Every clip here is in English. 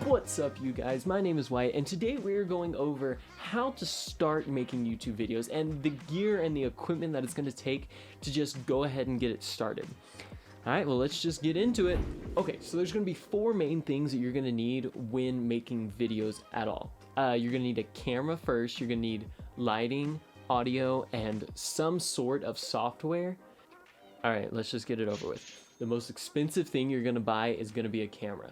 What's up, you guys? My name is Wyatt, and today we're going over how to start making YouTube videos and the gear and the equipment that it's going to take to just go ahead and get it started. Alright, well, let's just get into it. Okay, so there's going to be four main things that you're going to need when making videos at all. You're going to need a camera first, you're going to need lighting, audio, and some sort of software. Alright, let's just get it over with. The most expensive thing you're going to buy is going to be a camera.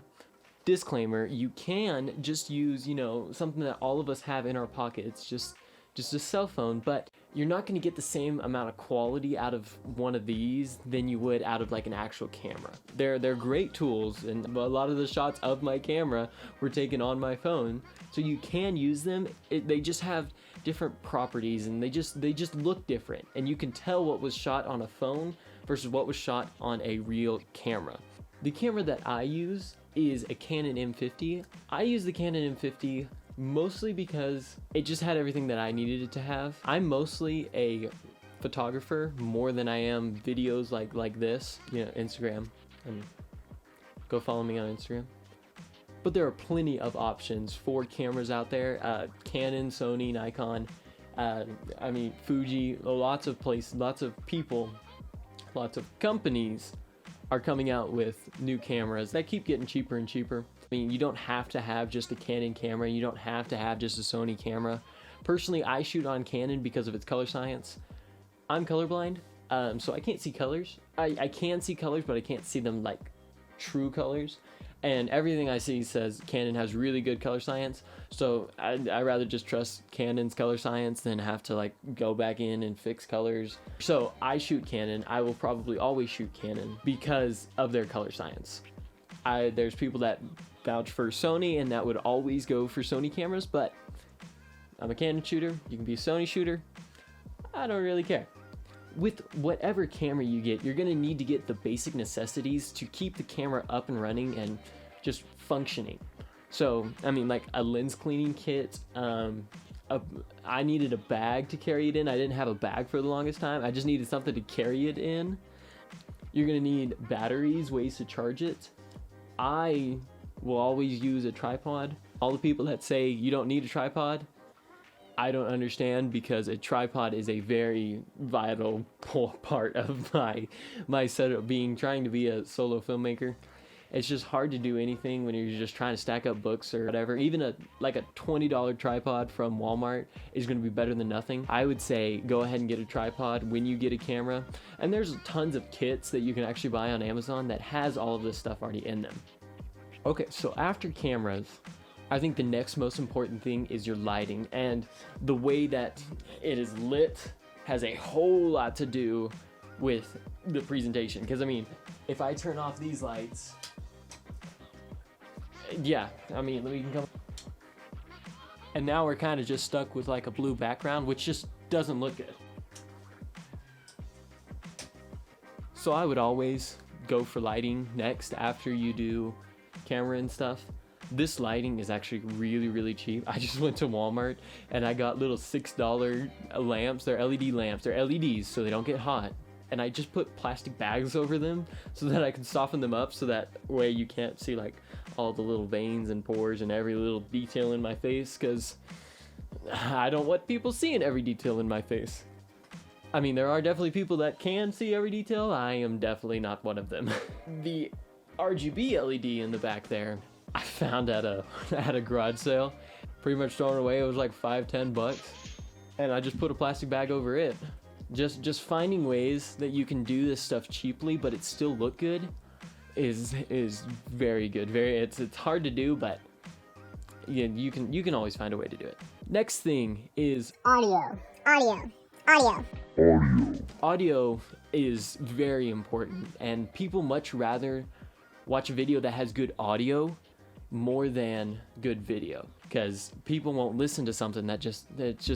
Disclaimer, you can just use, something that all of us have in our pockets, just a cell phone, but you're not going to get the same amount of quality out of one of these than you would out of like an actual camera. They're great tools, and a lot of the shots of my camera were taken on my phone, so you can use them. They just have different properties, and they just look different, and you can tell what was shot on a phone versus what was shot on a real camera. The camera that I use is a Canon M50. I use the Canon M50 mostly because it just had everything that I needed it to have. I'm mostly a photographer more than I am videos like this, Instagram. Go follow me on Instagram. But there are plenty of options for cameras out there. Canon, Sony, Nikon, Fuji, lots of places, lots of people, lots of companies are coming out with new cameras that keep getting cheaper and cheaper. You don't have to have just a Canon camera. You don't have to have just a Sony camera. Personally, I shoot on Canon because of its color science. I'm colorblind, so I can't see colors. I can see colors, but I can't see them like true colors. And everything I see says Canon has really good color science, so I'd rather just trust Canon's color science than have to like go back in and fix colors. So I shoot Canon. I will probably always shoot Canon because of their color science. There's people that vouch for Sony and that would always go for Sony cameras, but I'm a Canon shooter. You can be a Sony shooter. I don't really care. With whatever camera you get, you're going to need to get the basic necessities to keep the camera up and running and just functioning. So, like a lens cleaning kit. I needed a bag to carry it in. I didn't have a bag for the longest time. I just needed something to carry it in. You're going to need batteries, ways to charge it. I will always use a tripod. All the people that say you don't need a tripod, I don't understand, because a tripod is a very vital part of my setup, trying to be a solo filmmaker. It's just hard to do anything when you're just trying to stack up books or whatever. Even a $20 tripod from Walmart is going to be better than nothing. I would say go ahead and get a tripod when you get a camera. And there's tons of kits that you can actually buy on Amazon that has all of this stuff already in them. Okay, so after cameras, I think the next most important thing is your lighting, and the way that it is lit has a whole lot to do with the presentation. Because if I turn off these lights, we can come. And now we're kind of just stuck with like a blue background, which just doesn't look good. So I would always go for lighting next after you do camera and stuff. This lighting is actually really, really cheap. I just went to Walmart and I got little $6 lamps. They're LED lamps. They're LEDs, so they don't get hot. And I just put plastic bags over them so that I can soften them up, so that way you can't see like all the little veins and pores and every little detail in my face, because I don't want people seeing every detail in my face. There are definitely people that can see every detail. I am definitely not one of them. The RGB LED in the back there, I found at a garage sale, pretty much thrown away. It was like $5-10, and I just put a plastic bag over it. Just finding ways that you can do this stuff cheaply but it still look good is very good. It's hard to do, but you can always find a way to do it. Next thing is audio. Audio is very important, and people much rather watch a video that has good audio more than good video, because people won't listen to something that just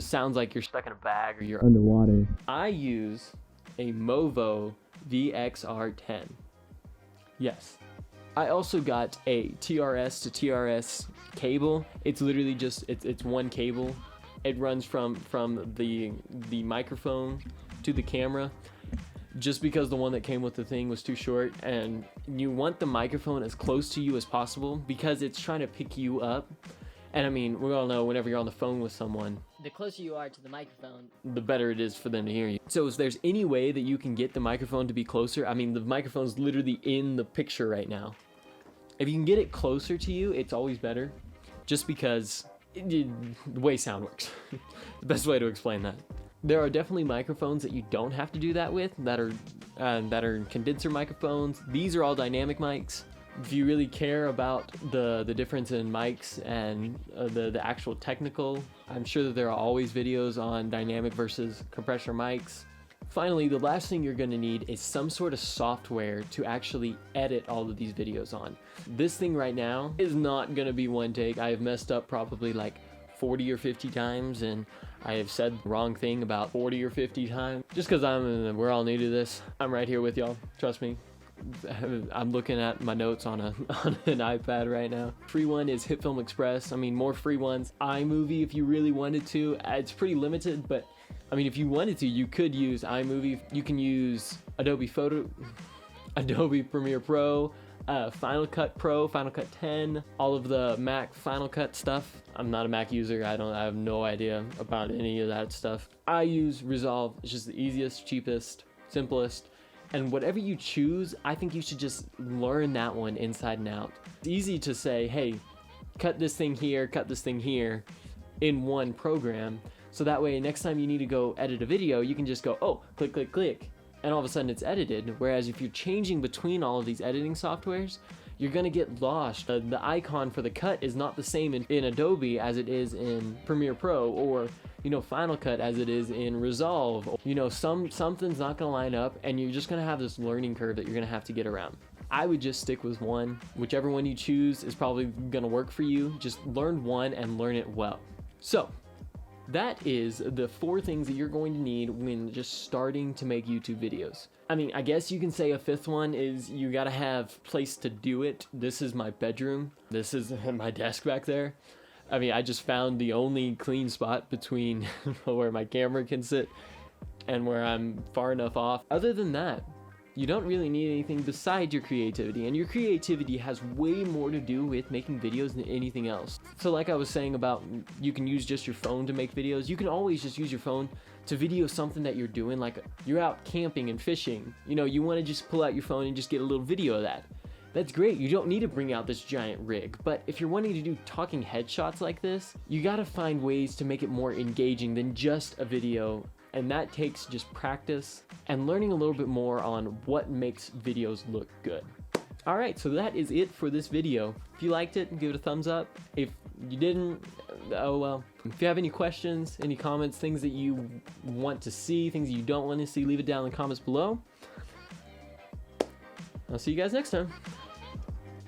sounds like you're stuck in a bag or you're underwater. I use a Movo VXR10. Yes. I also got a TRS to TRS cable. It's literally just it's one cable. It runs from the microphone to the camera. just because the one that came with the thing was too short, and you want the microphone as close to you as possible because it's trying to pick you up. And I mean, we all know whenever you're on the phone with someone, the closer you are to the microphone, the better it is for them to hear you. So if there's any way that you can get the microphone to be closer, I mean, the microphone's literally in the picture right now. If you can get it closer to you, it's always better, just because the way sound works. The best way to explain that. There are definitely microphones that you don't have to do that with, that are condenser microphones. These are all dynamic mics. If you really care about the difference in mics and the actual technical, I'm sure that there are always videos on dynamic versus compressor mics. Finally, the last thing you're going to need is some sort of software to actually edit all of these videos on. This thing right now is not going to be one take. I have messed up probably like 40 or 50 times, and I have said the wrong thing about 40 or 50 times. Just because we're all new to this. I'm right here with y'all. Trust me. I'm looking at my notes on an iPad right now. Free one is HitFilm Express. I mean, more free ones. iMovie, if you really wanted to. It's pretty limited, but I mean, if you wanted to, you could use iMovie. You can use Adobe Premiere Pro, Final Cut Pro, Final Cut 10, all of the Mac Final Cut stuff. I'm not a Mac user. I have no idea about any of that stuff. I use Resolve. It's just the easiest, cheapest, simplest. And whatever you choose, I think you should just learn that one inside and out. It's easy to say, hey, cut this thing here in one program. So that way, next time you need to go edit a video, you can just go, oh, click, click, click. And all of a sudden it's edited. Whereas if you're changing between all of these editing softwares, you're gonna get lost. The icon for the cut is not the same in Adobe as it is in Premiere Pro, or Final Cut as it is in Resolve. Something's not gonna line up, and you're just gonna have this learning curve that you're gonna have to get around. I would just stick with one. Whichever one you choose is probably gonna work for you. Just learn one and learn it well. So that is the 4 things that you're going to need when just starting to make YouTube videos. I mean, I guess you can say a 5th one is you gotta have place to do it. This is my bedroom. This is my desk back there. I mean, I just found the only clean spot between where my camera can sit and where I'm far enough off. Other than that, you don't really need anything besides your creativity, and your creativity has way more to do with making videos than anything else. So like I was saying about you can use just your phone to make videos, you can always just use your phone to video something that you're doing, like you're out camping and fishing. You want to just pull out your phone and just get a little video of that. That's great. You don't need to bring out this giant rig. But if you're wanting to do talking headshots like this, you gotta find ways to make it more engaging than just a video. And that takes just practice and learning a little bit more on what makes videos look good. Alright, so that is it for this video. If you liked it, give it a thumbs up. If you didn't, oh well. If you have any questions, any comments, things that you want to see, things you don't want to see, leave it down in the comments below. I'll see you guys next time.